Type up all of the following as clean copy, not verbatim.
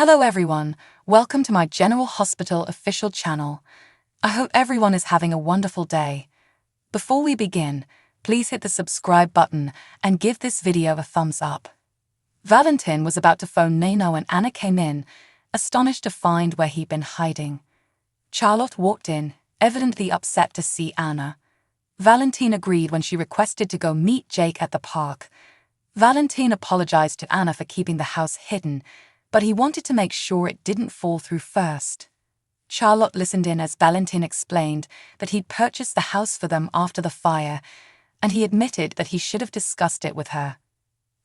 Hello everyone, welcome to my General Hospital official channel. I hope everyone is having a wonderful day. Before we begin, please hit the subscribe button and give this video a thumbs up. Valentin was about to phone Nano and Anna came in, astonished to find where he'd been hiding. Charlotte walked in, evidently upset to see Anna. Valentin agreed when she requested to go meet Jake at the park. Valentin apologized to Anna for keeping the house hidden, but he wanted to make sure it didn't fall through first. Charlotte listened in as Valentin explained that he'd purchased the house for them after the fire, and he admitted that he should have discussed it with her.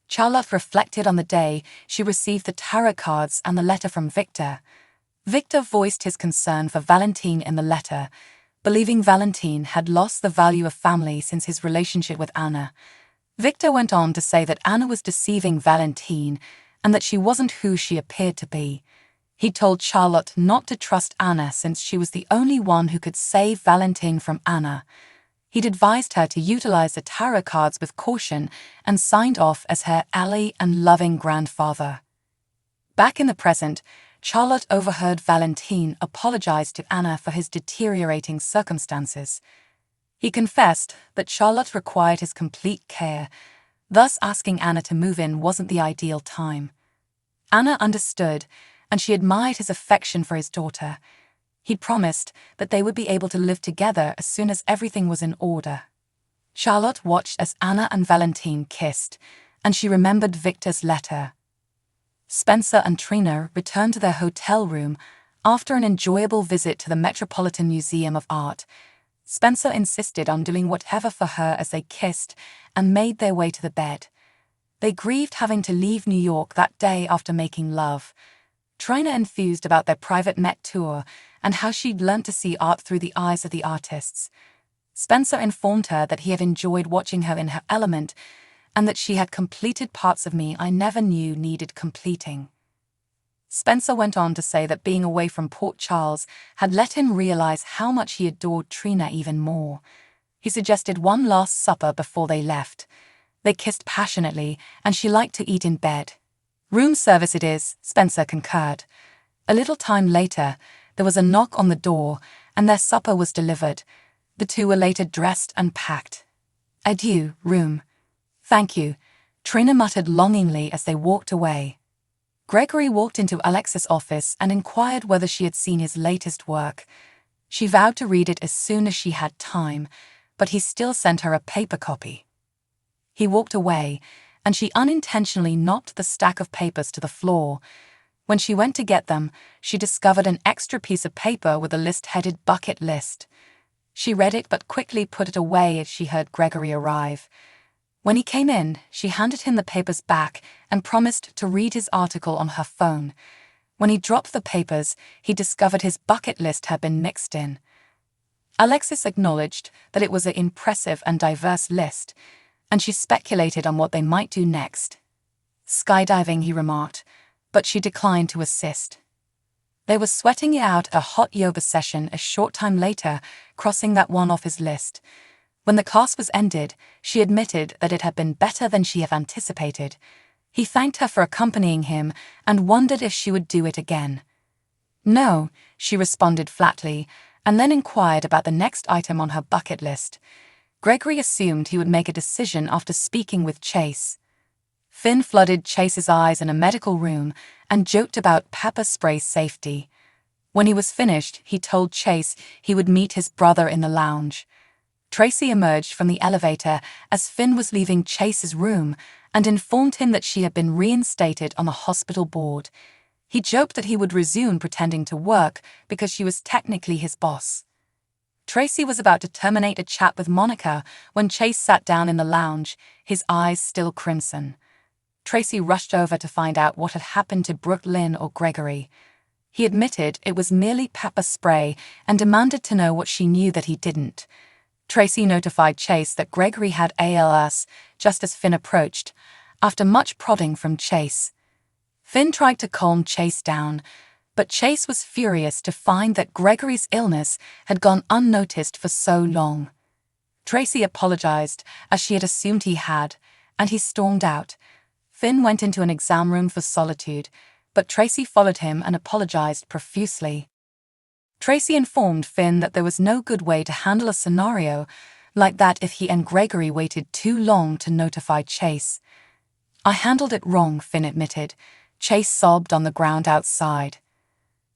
Charlotte reflected on the day she received the tarot cards and the letter from Victor. Victor voiced his concern for Valentin in the letter, believing Valentin had lost the value of family since his relationship with Anna. Victor went on to say that Anna was deceiving Valentin and that she wasn't who she appeared to be. He told Charlotte not to trust Anna since she was the only one who could save Valentin from Anna. He'd advised her to utilize the tarot cards with caution and signed off as her ally and loving grandfather. Back in the present, Charlotte overheard Valentin apologize to Anna for his deteriorating circumstances. He confessed that Charlotte required his complete care, thus asking Anna to move in wasn't the ideal time. Anna understood, and she admired his affection for his daughter. He'd promised that they would be able to live together as soon as everything was in order. Charlotte watched as Anna and Valentin kissed, and she remembered Victor's letter. Spencer and Trina returned to their hotel room after an enjoyable visit to the Metropolitan Museum of Art. Spencer insisted on doing whatever for her as they kissed and made their way to the bed. They grieved having to leave New York that day after making love. Trina enthused about their private Met tour and how she'd learned to see art through the eyes of the artists. Spencer informed her that he had enjoyed watching her in her element and that she had completed parts of me I never knew needed completing. Spencer went on to say that being away from Port Charles had let him realize how much he adored Trina even more. He suggested one last supper before they left. They kissed passionately, and she liked to eat in bed. Room service it is, Spencer concurred. A little time later, there was a knock on the door, and their supper was delivered. The two were later dressed and packed. Adieu, room. Thank you, Trina muttered longingly as they walked away. Gregory walked into Alexis' office and inquired whether she had seen his latest work. She vowed to read it as soon as she had time, but he still sent her a paper copy. He walked away, and she unintentionally knocked the stack of papers to the floor. When she went to get them, she discovered an extra piece of paper with a list headed Bucket List. She read it but quickly put it away as she heard Gregory arrive. When he came in, she handed him the papers back and promised to read his article on her phone. When he dropped the papers, he discovered his bucket list had been mixed in. Alexis acknowledged that it was an impressive and diverse list, and she speculated on what they might do next. Skydiving, he remarked, but she declined to assist. They were sweating it out at a hot yoga session a short time later, crossing that one off his list. When the class was ended, she admitted that it had been better than she had anticipated. He thanked her for accompanying him and wondered if she would do it again. No, she responded flatly, and then inquired about the next item on her bucket list. Gregory assumed he would make a decision after speaking with Chase. Finn flooded Chase's eyes in a medical room and joked about pepper spray safety. When he was finished, he told Chase he would meet his brother in the lounge. Tracy emerged from the elevator as Finn was leaving Chase's room and informed him that she had been reinstated on the hospital board. He joked that he would resume pretending to work because she was technically his boss. Tracy was about to terminate a chat with Monica when Chase sat down in the lounge, his eyes still crimson. Tracy rushed over to find out what had happened to Brooklyn or Gregory. He admitted it was merely pepper spray and demanded to know what she knew that he didn't. Tracy notified Chase that Gregory had ALS just as Finn approached, after much prodding from Chase. Finn tried to calm Chase down, but Chase was furious to find that Gregory's illness had gone unnoticed for so long. Tracy apologized, as she had assumed he had, and he stormed out. Finn went into an exam room for solitude, but Tracy followed him and apologized profusely. Tracy informed Finn that there was no good way to handle a scenario like that if he and Gregory waited too long to notify Chase. "I handled it wrong," Finn admitted. Chase sobbed on the ground outside.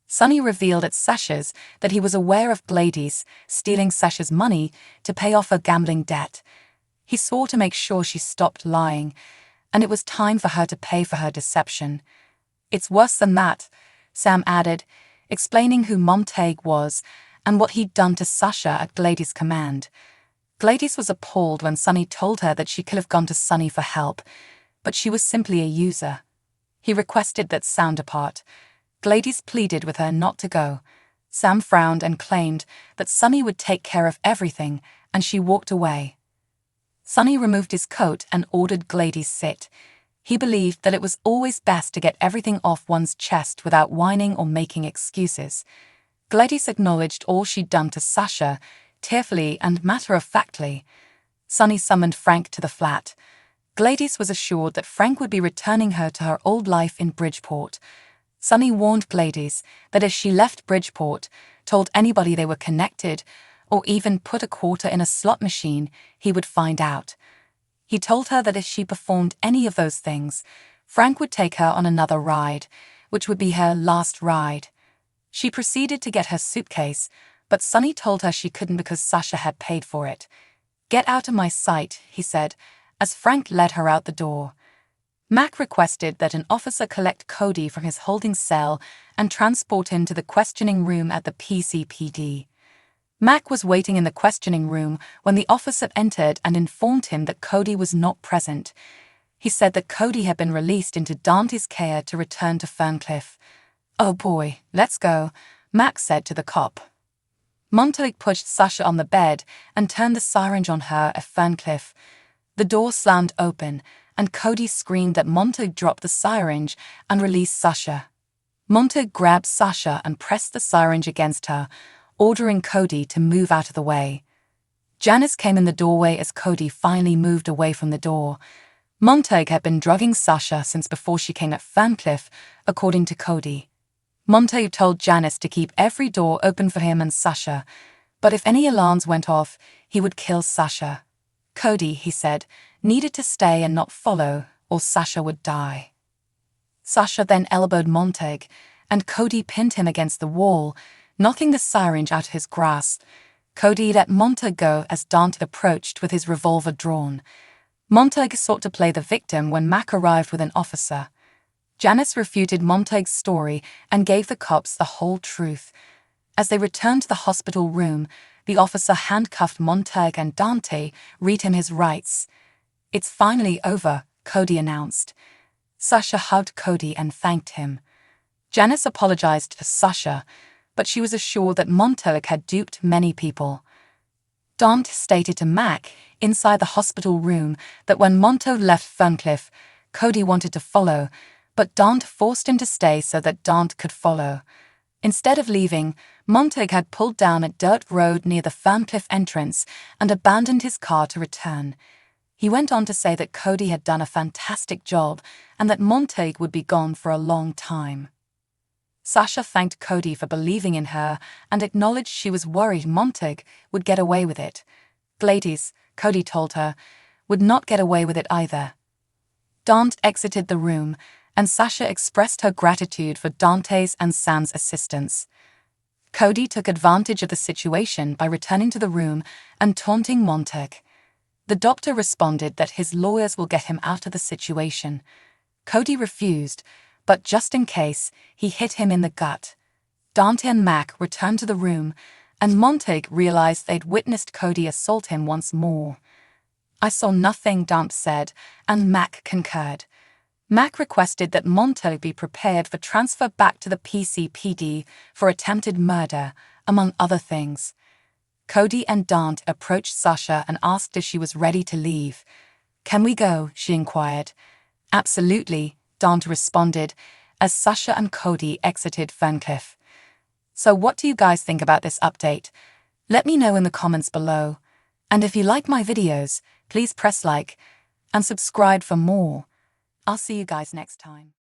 Sonny revealed at Sasha's that he was aware of Gladys stealing Sasha's money to pay off her gambling debt. He swore to make sure she stopped lying, and it was time for her to pay for her deception. "It's worse than that," Sam added, explaining who Montague was and what he'd done to Sasha at Gladys' command. Gladys was appalled when Sonny told her that she could have gone to Sonny for help, but she was simply a user. He requested that Sam depart. Gladys pleaded with her not to go. Sam frowned and claimed that Sonny would take care of everything, and she walked away. Sonny removed his coat and ordered Gladys sit. He believed that it was always best to get everything off one's chest without whining or making excuses. Gladys acknowledged all she'd done to Sasha, tearfully and matter-of-factly. Sonny summoned Frank to the flat. Gladys was assured that Frank would be returning her to her old life in Bridgeport. Sonny warned Gladys that if she left Bridgeport, told anybody they were connected, or even put a quarter in a slot machine, he would find out. He told her that if she performed any of those things, Frank would take her on another ride, which would be her last ride. She proceeded to get her suitcase, but Sonny told her she couldn't because Sasha had paid for it. "Get out of my sight," he said, as Frank led her out the door. Mac requested that an officer collect Cody from his holding cell and transport him to the questioning room at the PCPD. Mac was waiting in the questioning room when the officer entered and informed him that Cody was not present. He said that Cody had been released into Dante's care to return to Ferncliff. "Oh boy, let's go," Mac said to the cop. Montague pushed Sasha on the bed and turned the syringe on her at Ferncliff. The door slammed open, and Cody screamed that Montague dropped the syringe and released Sasha. Montague grabbed Sasha and pressed the syringe against her, ordering Cody to move out of the way. Janice came in the doorway as Cody finally moved away from the door. Montague had been drugging Sasha since before she came at Ferncliff, according to Cody. Montague told Janice to keep every door open for him and Sasha, but if any alarms went off, he would kill Sasha. Cody, he said, needed to stay and not follow, or Sasha would die. Sasha then elbowed Montague, and Cody pinned him against the wall, knocking the syringe out of his grasp. Cody let Montague go as Dante approached with his revolver drawn. Montague sought to play the victim when Mac arrived with an officer. Janice refuted Montague's story and gave the cops the whole truth. As they returned to the hospital room, the officer handcuffed Montague and Dante, read him his rights. "It's finally over," Cody announced. Sasha hugged Cody and thanked him. Janice apologized to Sasha, but she was assured that Montague had duped many people. Dante stated to Mac, inside the hospital room, that when Montague left Ferncliff, Cody wanted to follow, but Dante forced him to stay so that Dante could follow. Instead of leaving, Montague had pulled down a dirt road near the Ferncliff entrance and abandoned his car to return. He went on to say that Cody had done a fantastic job and that Montague would be gone for a long time. Sasha thanked Cody for believing in her and acknowledged she was worried Montague would get away with it. Gladys, Cody told her, would not get away with it either. Dante exited the room, and Sasha expressed her gratitude for Dante's and Sam's assistance. Cody took advantage of the situation by returning to the room and taunting Montague. The doctor responded that his lawyers will get him out of the situation. Cody refused, but just in case, he hit him in the gut. Dante and Mac returned to the room, and Montague realized they'd witnessed Cody assault him once more. "I saw nothing," Dante said, and Mac concurred. Mac requested that Montague be prepared for transfer back to the PCPD for attempted murder, among other things. Cody and Dante approached Sasha and asked if she was ready to leave. "Can we go?" she inquired. "Absolutely," Dante responded, as Sasha and Cody exited Ferncliff. So what do you guys think about this update? Let me know in the comments below. And if you like my videos, please press like and subscribe for more. I'll see you guys next time.